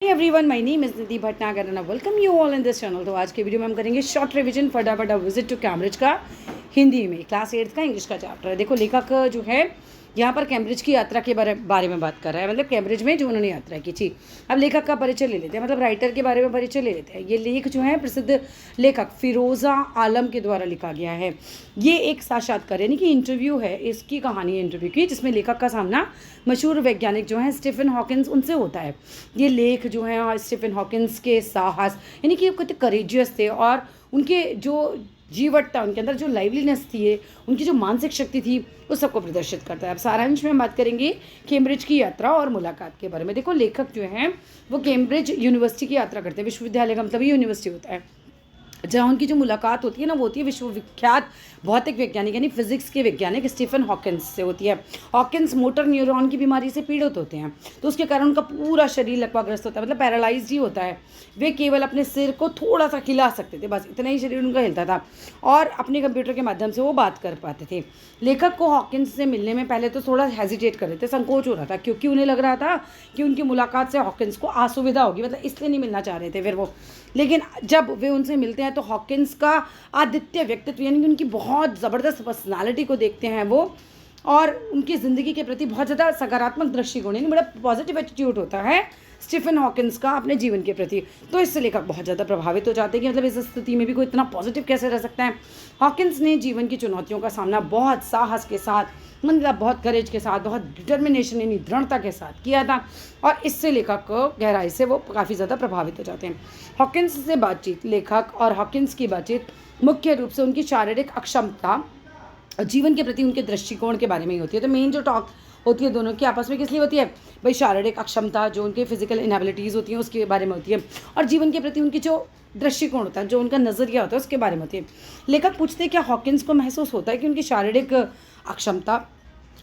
Everyone, my name is Nidhi Bhatnagar and welcome you all in this channel. तो आज के video में हम करेंगे शॉर्ट रिवीजन फटाफट विजिट टू कैम्ब्रिज का हिंदी में क्लास 8 का इंग्लिश का चैप्टर है। देखो, लेखक जो है यहाँ पर कैम्ब्रिज की यात्रा के बारे में बात कर रहा है, मतलब कैम्ब्रिज में जो उन्होंने यात्रा की थी। अब लेखक का परिचय ले लेते हैं, मतलब राइटर के बारे में परिचय ले लेते हैं। ये लेख जो है प्रसिद्ध लेखक फिरोज़ा आलम के द्वारा लिखा गया है। ये एक साक्षात्कार यानी कि इंटरव्यू है, इसकी कहानी है इंटरव्यू की, जिसमें लेखक का सामना मशहूर वैज्ञानिक जो हैं स्टीफन हॉकिंस उनसे होता है। ये लेख जो है स्टीफन हॉकिंस के साहस यानी कि कितने करेजियस थे और उनके जो जीवट था, उनके अंदर जो लाइवलीनेस थी, उनकी जो मानसिक शक्ति थी, उस सबको प्रदर्शित करता है। अब सारांश में हम बात करेंगे कैम्ब्रिज की यात्रा और मुलाकात के बारे में। देखो, लेखक जो हैं वो कैम्ब्रिज यूनिवर्सिटी की यात्रा करते हैं। विश्वविद्यालय का मतलब ये यूनिवर्सिटी होता है, जहाँ उनकी जो मुलाकात होती है ना, वो होती है विश्वविख्यात भौतिक वैज्ञानिक यानी फिजिक्स के वैज्ञानिक स्टीफन हॉकिंस से होती है। हॉकिंस मोटर न्यूरॉन की बीमारी से पीड़ित होते हैं, तो उसके कारण उनका पूरा शरीर लकवाग्रस्त होता है, मतलब पैरालाइज्ड ही होता है। वे केवल अपने सिर को थोड़ा सा हिला सकते थे, बस इतना ही शरीर उनका हिलता था, और अपने कंप्यूटर के माध्यम से वो बात कर पाते थे। लेखक को हॉकिंस से मिलने में पहले तो थोड़ा हेजिटेट कर रहे थे, संकोच हो रहा था, क्योंकि उन्हें लग रहा था कि उनकी मुलाकात से हॉकिंस को असुविधा होगी, मतलब इसलिए नहीं मिलना चाह रहे थे फिर वो। लेकिन जब वे उनसे मिलते हैं तो हॉकिंस का आदित्य व्यक्तित्व यानी कि उनकी बहुत ज़बरदस्त पर्सनालिटी को देखते हैं वो, और उनकी ज़िंदगी के प्रति बहुत ज़्यादा सकारात्मक दृष्टिकोण यानी बड़ा पॉजिटिव एटीट्यूड होता है स्टीफन हॉकिंस का अपने जीवन के प्रति। तो इससे लेखक बहुत ज़्यादा प्रभावित हो जाते हैं कि मतलब इस स्थिति में भी कोई इतना पॉजिटिव कैसे रह सकता है। हॉकिंस ने जीवन की चुनौतियों का सामना बहुत साहस के साथ, मतलब बहुत करेज के साथ, बहुत डिटर्मिनेशन यानी दृढ़ता के साथ किया था, और इससे लेखक को गहराई से वो काफ़ी ज़्यादा प्रभावित हो जाते हैं। हॉकिंस से बातचीत, लेखक और हॉकिंस की बातचीत मुख्य रूप से उनकी शारीरिक अक्षमता, जीवन के प्रति उनके दृष्टिकोण के बारे में ही होती है। तो मेन जो टॉक होती है दोनों की आपस में किस लिए होती है भाई? शारीरिक अक्षमता, जो उनके फिजिकल इनएबिलिटीज़ होती हैं उसके बारे में होती है, और जीवन के प्रति उनकी जो दृष्टिकोण होता है, जो उनका नज़रिया होता है, उसके बारे में होती है। लेखक पूछते हैं क्या हॉकिंस को महसूस होता है कि उनकी शारीरिक अक्षमता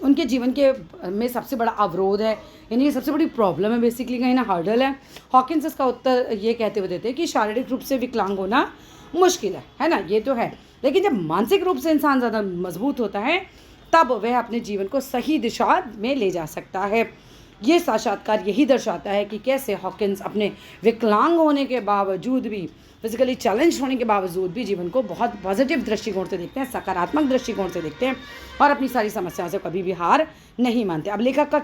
उनके जीवन के में सबसे बड़ा अवरोध है, यानी ये सबसे बड़ी प्रॉब्लम है, बेसिकली कहीं ना हर्डल है। हॉकिंस इसका उत्तर ये कहते हुए देते हैं कि शारीरिक रूप से विकलांग होना मुश्किल है ना, ये तो है, लेकिन जब मानसिक रूप से इंसान ज़्यादा मजबूत होता है तब वह अपने जीवन को सही दिशा में ले जा सकता है। ये साक्षात्कार यही दर्शाता है कि कैसे हॉकिंस अपने विकलांग होने के बावजूद भी, फिजिकली चैलेंज होने के बावजूद भी जीवन को बहुत पॉजिटिव दृष्टिकोण से देखते हैं, सकारात्मक दृष्टिकोण से देखते हैं, और अपनी सारी समस्याओं से कभी भी हार नहीं मानते। अब लेखक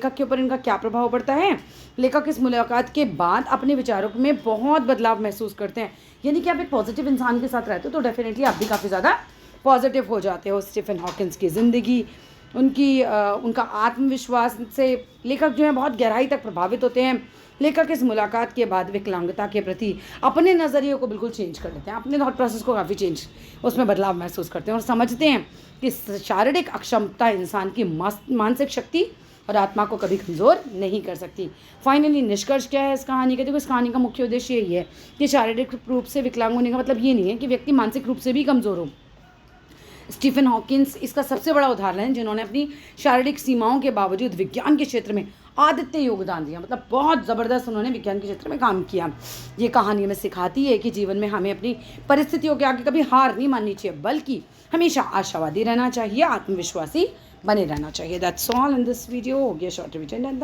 के ऊपर इनका क्या प्रभाव पड़ता है? लेखक इस मुलाकात के बाद अपने विचारों में बहुत बदलाव महसूस करते हैं, यानी कि आप एक पॉजिटिव इंसान के साथ रहते हो तो डेफिनेटली आप भी काफ़ी ज़्यादा पॉजिटिव हो जाते हो। स्टीफन हॉकिंस की ज़िंदगी, उनका आत्मविश्वास से लेखक जो है बहुत गहराई तक प्रभावित होते हैं। लेखक इस मुलाकात के बाद विकलांगता के प्रति अपने नज़रिए को बिल्कुल चेंज कर लेते हैं, अपने थॉट प्रोसेस को काफ़ी चेंज, उसमें बदलाव महसूस करते हैं, और समझते हैं कि शारीरिक अक्षमता इंसान की मानसिक शक्ति और आत्मा को कभी कमज़ोर नहीं कर सकती। फाइनली निष्कर्ष क्या है इस कहानी का? देखो, इस कहानी का मुख्य उद्देश्य यही है कि शारीरिक रूप से विकलांग होने का मतलब ये नहीं है कि व्यक्ति मानसिक रूप से भी कमज़ोर हो। स्टीफन हॉकिंस इसका सबसे बड़ा उदाहरण है, जिन्होंने अपनी शारीरिक सीमाओं के बावजूद विज्ञान के क्षेत्र में आदित्य योगदान दिया, मतलब बहुत ज़बरदस्त उन्होंने विज्ञान के क्षेत्र में काम किया। ये कहानी हमें सिखाती है कि जीवन में हमें अपनी परिस्थितियों के आगे कभी हार नहीं माननी चाहिए, बल्कि हमेशा आशावादी रहना चाहिए, आत्मविश्वासी बने रहना चाहिए। That's all in this video. हो गया शॉर्ट रिवीजन एंड